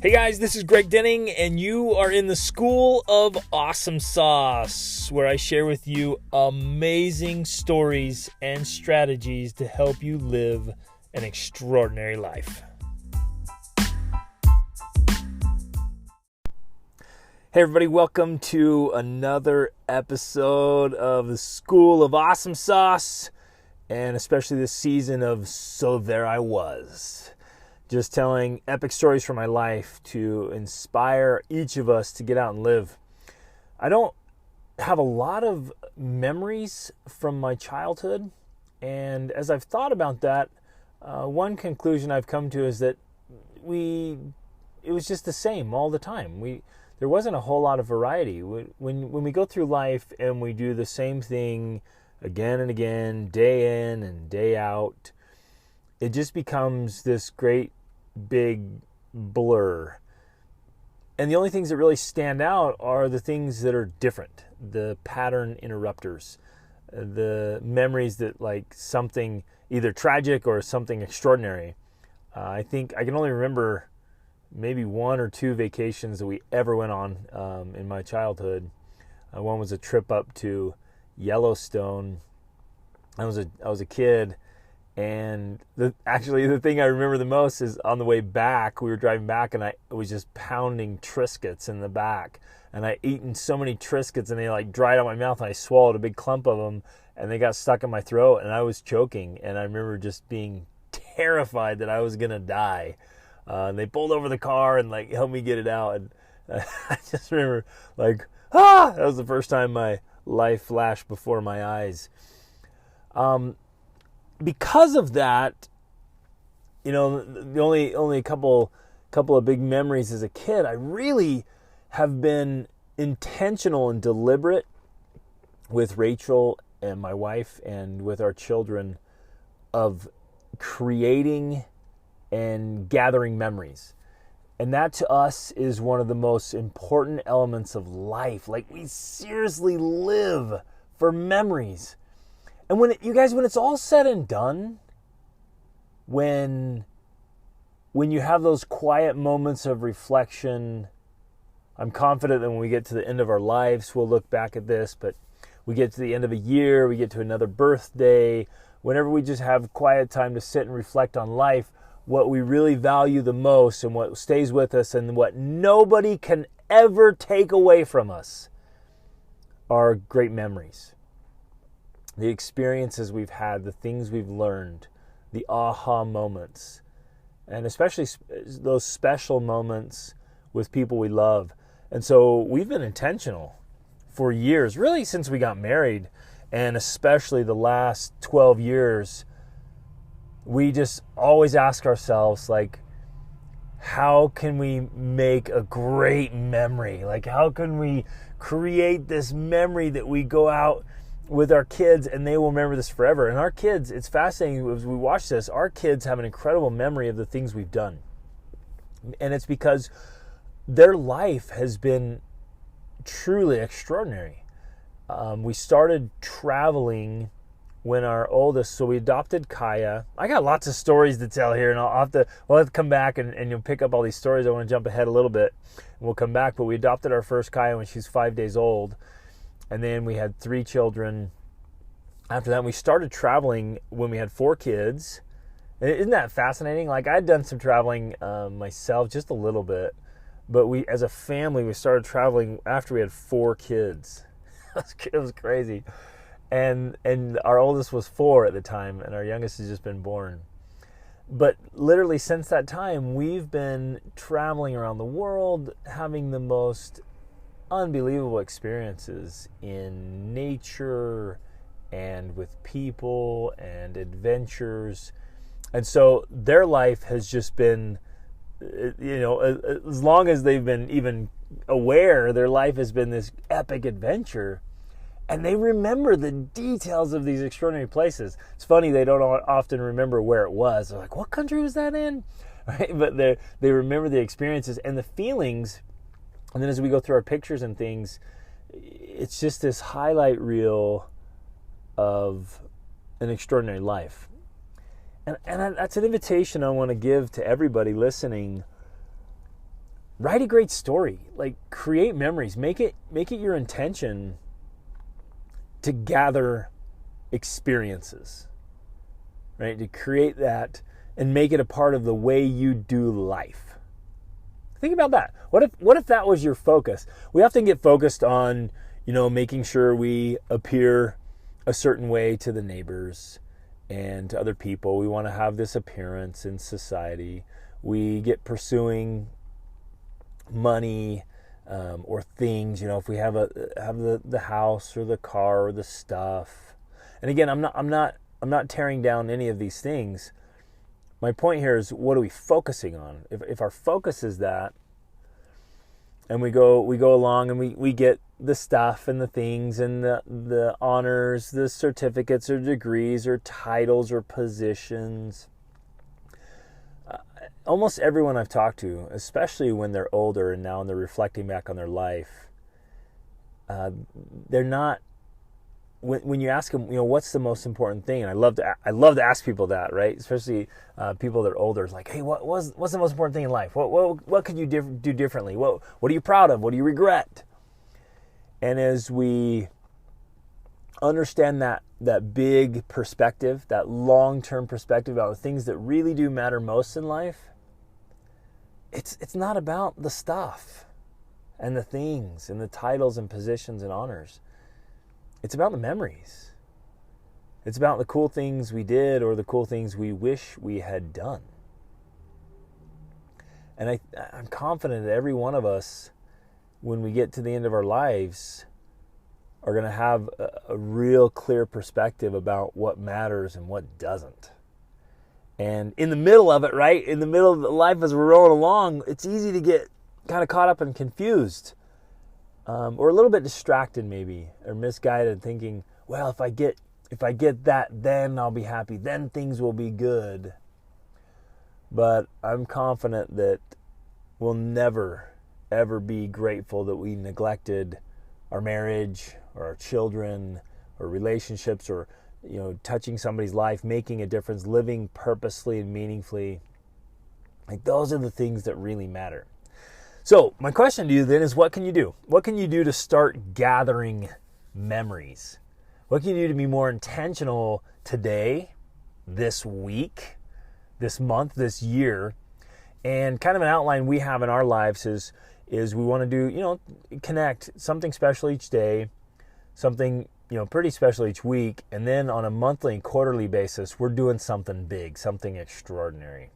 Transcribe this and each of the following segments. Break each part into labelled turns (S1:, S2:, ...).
S1: Hey guys, this is Greg Denning, and you are in the School of Awesome Sauce, where I share with you amazing stories and strategies to help you live an extraordinary life. Hey everybody, welcome to another episode of the School of Awesome Sauce, and especially this season of So There I Was. Just telling epic stories from my life to inspire each of us to get out and live. I don't have a lot of memories from my childhood, and as I've thought about that, one conclusion I've come to is that it was just the same all the time. There wasn't a whole lot of variety. When we go through life and we do the same thing again and again, day in and day out, it just becomes this great big blur. And the only things that really stand out are the things that are different, the pattern interrupters, the memories that like something either tragic or something extraordinary. I think I can only remember maybe one or two vacations that we ever went on in my childhood. One was a trip up to Yellowstone. I was a kid. And the thing I remember the most is on the way back, we were driving back and I was just pounding Triscuits in the back. And I eaten so many Triscuits and they like dried out my mouth and I swallowed a big clump of them and they got stuck in my throat and I was choking. And I remember just being terrified that I was going to die. And they pulled over the car and like helped me get it out. And I just remember like, that was the first time my life flashed before my eyes. Because of that, the only a couple of big memories as a kid, I really have been intentional and deliberate with Rachel and my wife and with our children of creating and gathering memories. And that to us is one of the most important elements of life. Like we seriously live for memories. And when it's all said and done, when you have those quiet moments of reflection, I'm confident that when we get to the end of our lives, we'll look back at this, but we get to the end of a year, we get to another birthday, whenever we just have quiet time to sit and reflect on life, what we really value the most and what stays with us and what nobody can ever take away from us are great memories. The experiences we've had, the things we've learned, the aha moments, and especially those special moments with people we love. And so we've been intentional for years, really since we got married, and especially the last 12 years, we just always ask ourselves, like, how can we make a great memory? Like, how can we create this memory that we go out with our kids and they will remember this forever? And our kids, it's fascinating as we watch this, our kids have an incredible memory of the things we've done. And it's because their life has been truly extraordinary. We started traveling when our oldest, so we adopted Kaya. I got lots of stories to tell here, and we'll have to come back and you'll pick up all these stories. I want to jump ahead a little bit and we'll come back, but we adopted our first Kaya when she was 5 days old. And then we had 3 children. After that, we started traveling when we had 4 kids. Isn't that fascinating? Like, I'd done some traveling myself, just a little bit. But we, as a family, we started traveling after we had 4 kids. It was crazy. And our oldest was 4 at the time, and our youngest has just been born. But literally since that time, we've been traveling around the world, having the most unbelievable experiences in nature and with people and adventures. And so their life has just been, as long as they've been even aware, their life has been this epic adventure. And they remember the details of these extraordinary places. It's funny, they don't often remember where it was. They're like, what country was that in? Right? But they remember the experiences and the feelings. And then as we go through our pictures and things, it's just this highlight reel of an extraordinary life. And that's an invitation I want to give to everybody listening. write a great story. Like, create memories. Make it your intention to gather experiences, right? To create that and make it a part of the way you do life. Think about that. What if that was your focus? We often get focused on, making sure we appear a certain way to the neighbors and to other people. We want to have this appearance in society. We get pursuing money or things. If we have the house or the car or the stuff. And again, I'm not tearing down any of these things. My point here is, what are we focusing on? If our focus is that, and we go along and we get the stuff and the things and the honors, the certificates or degrees or titles or positions. Almost everyone I've talked to, especially when they're older and now they're reflecting back on their life, they're not. When you ask them, what's the most important thing, and I love to ask people that, right? Especially people that are older. It's like, hey, what's the most important thing in life? What could you do differently? What are you proud of? What do you regret? And as we understand that big perspective, that long-term perspective about the things that really do matter most in life, it's not about the stuff and the things and the titles and positions and honors. It's about the memories. It's about the cool things we did or the cool things we wish we had done. And I'm confident that every one of us, when we get to the end of our lives, are going to have a real clear perspective about what matters and what doesn't. And in the middle of it, right, in the middle of life as we're rolling along, it's easy to get kind of caught up and confused. Or a little bit distracted maybe, or misguided, thinking, well, if I get that, then I'll be happy, then things will be good. But I'm confident that we'll never, ever be grateful that we neglected our marriage or our children or relationships or, touching somebody's life, making a difference, living purposely and meaningfully. Like, those are the things that really matter. So my question to you then is, what can you do? What can you do to start gathering memories? What can you do to be more intentional today, this week, this month, this year? And kind of an outline we have in our lives is we want to do, connect something special each day, something, pretty special each week. And then on a monthly and quarterly basis, we're doing something big, something extraordinary.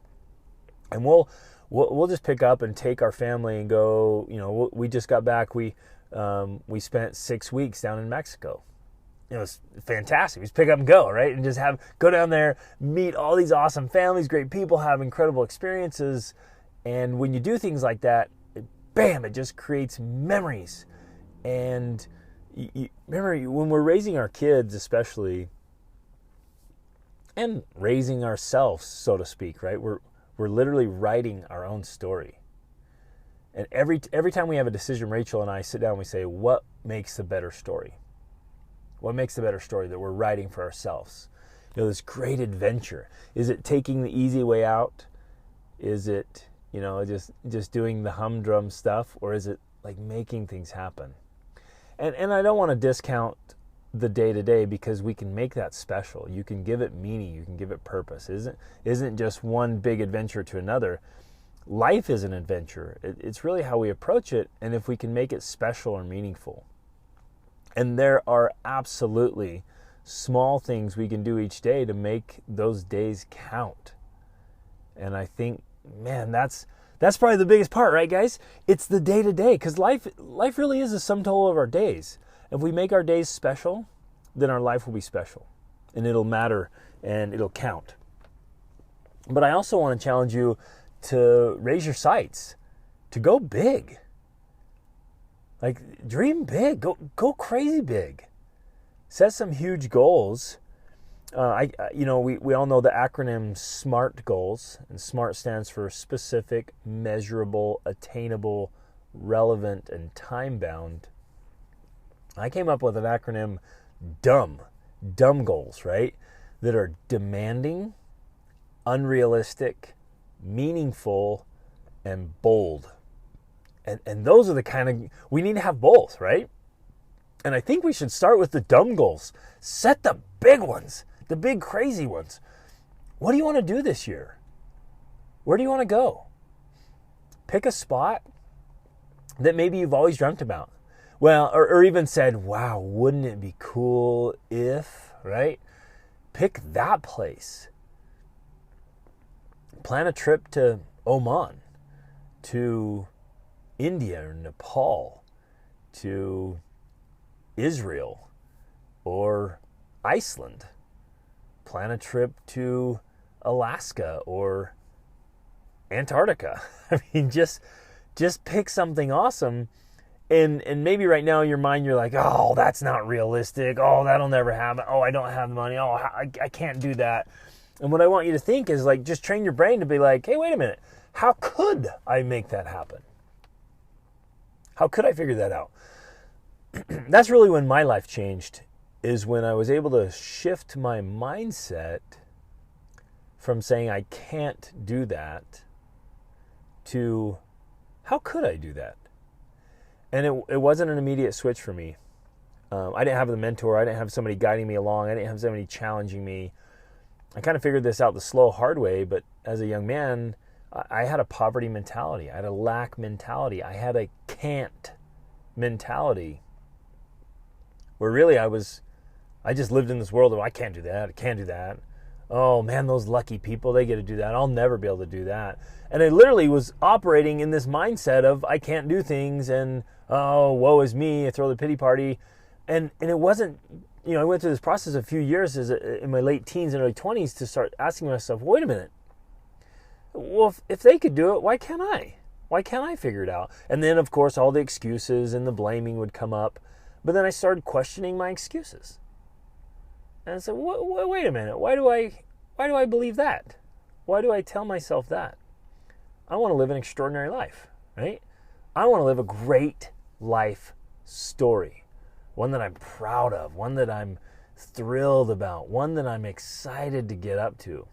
S1: And we'll just pick up and take our family and go. We just got back. We spent 6 weeks down in Mexico. It was fantastic. We just pick up and go, right? And just go down there, meet all these awesome families, great people, have incredible experiences. And when you do things like that, it just creates memories. And remember, when we're raising our kids, especially, and raising ourselves, so to speak, right? We're literally writing our own story. And every time we have a decision, Rachel and I sit down and we say, what makes the better story? What makes the better story that we're writing for ourselves? This great adventure. Is it taking the easy way out? Is it, just doing the humdrum stuff? Or is it like making things happen? And I don't want to discount the day-to-day, because we can make that special. You can give it meaning. You can give it purpose. Isn't just one big adventure to another. Life is an adventure. It's really how we approach it, and if we can make it special or meaningful. And there are absolutely small things we can do each day to make those days count. And I think, man, that's probably the biggest part, right, guys? It's the day-to-day, because life really is a sum total of our days. If we make our days special, then our life will be special, and it'll matter, and it'll count. But I also want to challenge you to raise your sights, to go big. Like, dream big, go crazy big. Set some huge goals. We all know the acronym SMART goals, and SMART stands for specific, measurable, attainable, relevant, and time-bound. I came up with an acronym, dumb goals, right? That are demanding, unrealistic, meaningful, and bold. And those are the kind of, we need to have both, right? And I think we should start with the dumb goals. Set the big ones, the big crazy ones. What do you want to do this year? Where do you want to go? Pick a spot that maybe you've always dreamt about. Well, or even said, wow, wouldn't it be cool if, right? Pick that place. Plan a trip to Oman, to India or Nepal, to Israel or Iceland. Plan a trip to Alaska or Antarctica. I mean, just pick something awesome. And maybe right now in your mind, you're like, oh, that's not realistic. Oh, that'll never happen. Oh, I don't have the money. Oh, I can't do that. And what I want you to think is like, just train your brain to be like, hey, wait a minute. How could I make that happen? How could I figure that out? That's really when my life changed, is when I was able to shift my mindset from saying I can't do that to how could I do that? And it wasn't an immediate switch for me. I didn't have the mentor. I didn't have somebody guiding me along. I didn't have somebody challenging me. I kind of figured this out the slow, hard way, but as a young man, I had a poverty mentality. I had a lack mentality. I had a can't mentality where really I just lived in this world of I can't do that. I can't do that. Oh man, those lucky people, they get to do that. I'll never be able to do that. And I literally was operating in this mindset of I can't do things and oh, woe is me. I throw the pity party. And it wasn't, I went through this process a few years in my late teens and early 20s to start asking myself, wait a minute. Well, if they could do it, why can't I? Why can't I figure it out? And then, of course, all the excuses and the blaming would come up. But then I started questioning my excuses. And I said, wait a minute. Why do I believe that? Why do I tell myself that? I want to live an extraordinary life, right? I want to live a great life story. One that I'm proud of. One that I'm thrilled about. One that I'm excited to get up to.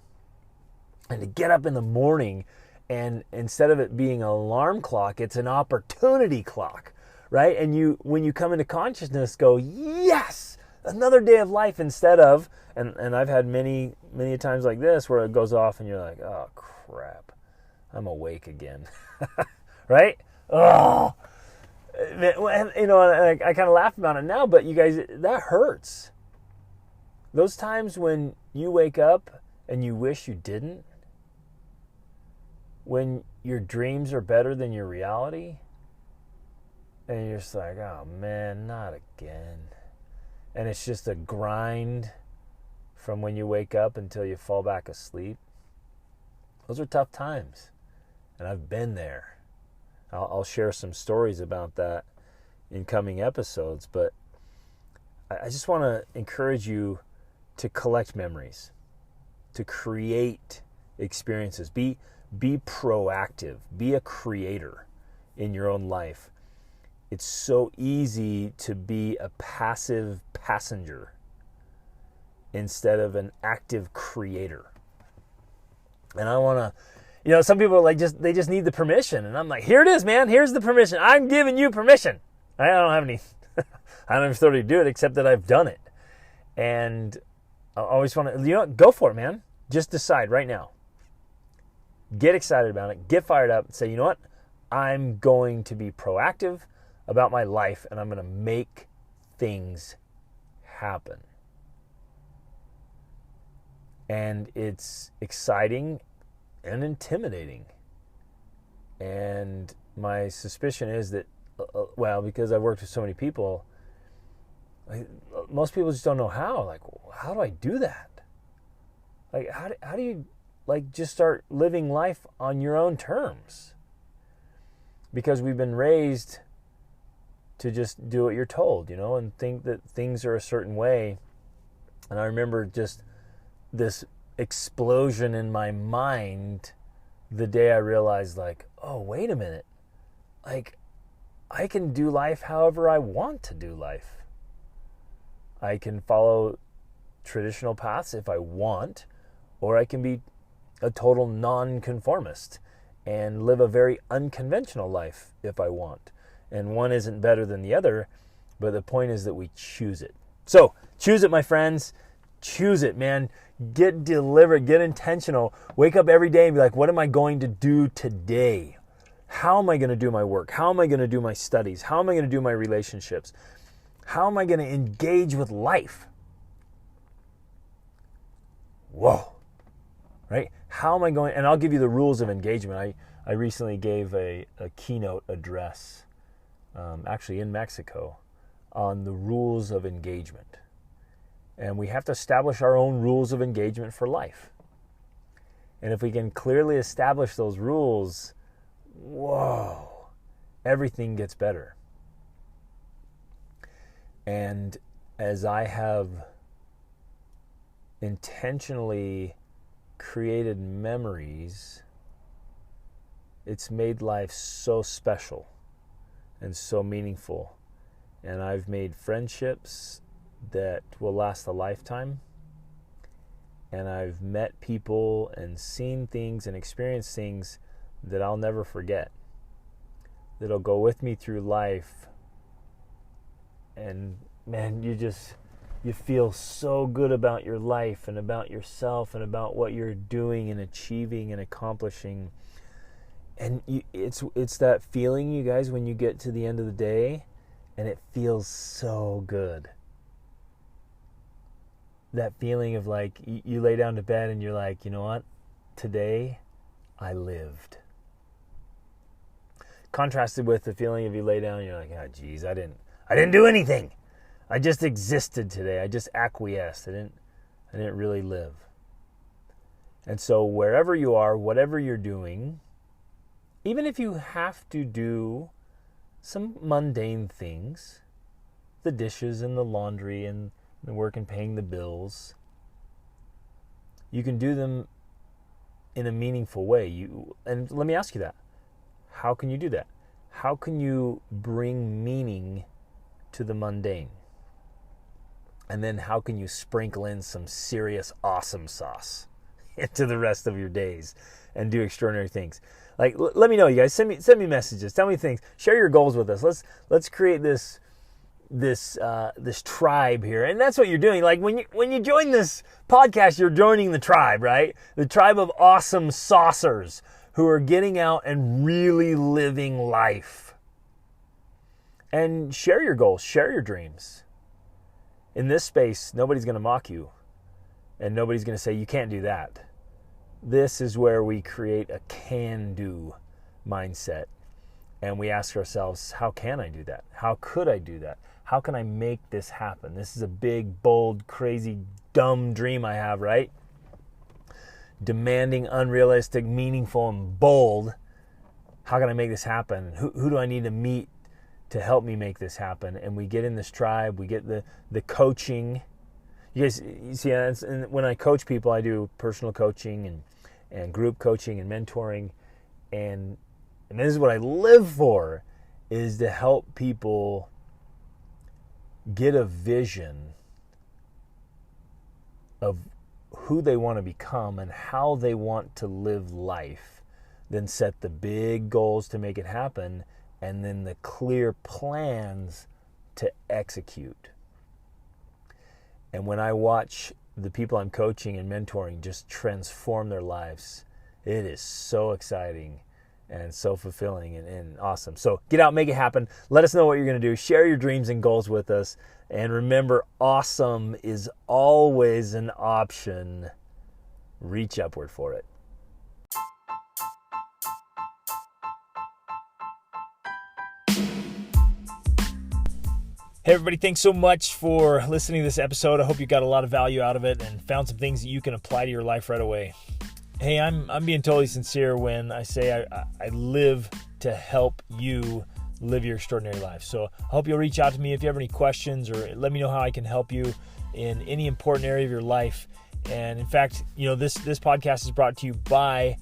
S1: And to get up in the morning, and instead of it being an alarm clock, it's an opportunity clock, right? And when you come into consciousness, go, yes, another day of life, instead of, and I've had many times like this where it goes off and you're like, oh crap, I'm awake again, right? Oh, I kind of laugh about it now, but you guys, that hurts. Those times when you wake up and you wish you didn't, when your dreams are better than your reality, and you're just like, oh man, not again. And it's just a grind from when you wake up until you fall back asleep. Those are tough times. And I've been there. I'll share some stories about that in coming episodes, but I just want to encourage you to collect memories, to create experiences. Be proactive. Be a creator in your own life. It's so easy to be a passive passenger instead of an active creator. And I want to, some people are like, they just need the permission. And I'm like, here it is, man. Here's the permission. I'm giving you permission. I don't have any, I don't have authority to do it except that I've done it. And I always want to, go for it, man. Just decide right now. Get excited about it. Get fired up and say, you know what? I'm going to be proactive about my life and I'm going to make things happen. And it's exciting and intimidating. And my suspicion is that, because I've worked with so many people, most people just don't know how. Like, how do I do that? Like, how do you, just start living life on your own terms? Because we've been raised to just do what you're told, and think that things are a certain way. And I remember just this explosion in my mind the day I realized, oh, wait a minute. I can do life however I want to do life. I can follow traditional paths if I want, or I can be a total non-conformist and live a very unconventional life if I want. And one isn't better than the other, but the point is that we choose it. So choose it, my friends. Choose it, man. Get deliberate, get intentional. Wake up every day and be like, what am I going to do today? How am I going to do my work? How am I going to do my studies? How am I going to do my relationships? How am I going to engage with life? Whoa, right? How am I going? And I'll give you the rules of engagement. I recently gave a keynote address, actually in Mexico, on the rules of engagement. And we have to establish our own rules of engagement for life. And if we can clearly establish those rules, whoa, everything gets better. And as I have intentionally created memories, it's made life so special and so meaningful. And I've made friendships that will last a lifetime. And I've met people and seen things and experienced things that I'll never forget, that'll go with me through life. And man, you feel so good about your life and about yourself and about what you're doing and achieving and accomplishing. And it's that feeling, you guys, when you get to the end of the day and it feels so good. That feeling of like, you lay down to bed and you're like, you know what? Today, I lived. Contrasted with the feeling of you lay down and you're like, oh, geez, I didn't do anything. I just existed today. I just acquiesced. I didn't really live. And so wherever you are, whatever you're doing, even if you have to do some mundane things, the dishes and the laundry and the work and paying the bills, you can do them in a meaningful way. And let me ask you that. How can you do that? How can you bring meaning to the mundane? And then how can you sprinkle in some serious awesome sauce into the rest of your days and do extraordinary things? Like, let me know, you guys. Send me messages. Tell me things. Share your goals with us. Let's create this tribe here. And that's what you're doing. Like when you join this podcast, you're joining the tribe, right? The tribe of awesome saucers who are getting out and really living life. And share your goals, share your dreams. In this space, nobody's going to mock you. And nobody's going to say, you can't do that. This is where we create a can-do mindset. And we ask ourselves, how can I do that? How could I do that? How can I make this happen? This is a big, bold, crazy, dumb dream I have, right? Demanding, unrealistic, meaningful, and bold. How can I make this happen? Who do I need to meet to help me make this happen? And we get in this tribe. We get the coaching. You guys, you see, and when I coach people, I do personal coaching and group coaching and mentoring. And this is what I live for, is to help people get a vision of who they want to become and how they want to live life, then set the big goals to make it happen, and then the clear plans to execute. And when I watch the people I'm coaching and mentoring just transform their lives, it is so exciting and so fulfilling and awesome. So get out, make it happen. Let us know what you're going to do. Share your dreams and goals with us. And remember, awesome is always an option. Reach upward for it. Hey everybody, thanks so much for listening to this episode. I hope you got a lot of value out of it and found some things that you can apply to your life right away. Hey, I'm being totally sincere when I say I live to help you live your extraordinary life. So I hope you'll reach out to me if you have any questions, or let me know how I can help you in any important area of your life. And in fact, this podcast is brought to you by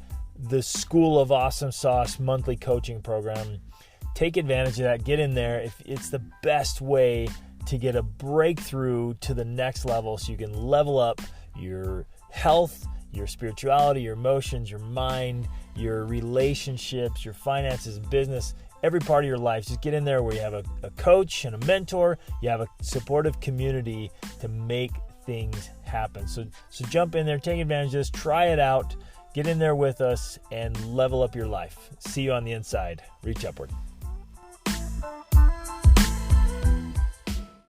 S1: the School of Awesome Sauce monthly coaching program. Take advantage of that. Get in there. It's the best way to get a breakthrough to the next level so you can level up your health, your spirituality, your emotions, your mind, your relationships, your finances, business, every part of your life. Just get in there where you have a coach and a mentor, you have a supportive community to make things happen. So jump in there, take advantage of this, try it out, get in there with us, and level up your life. See you on the inside. Reach upward.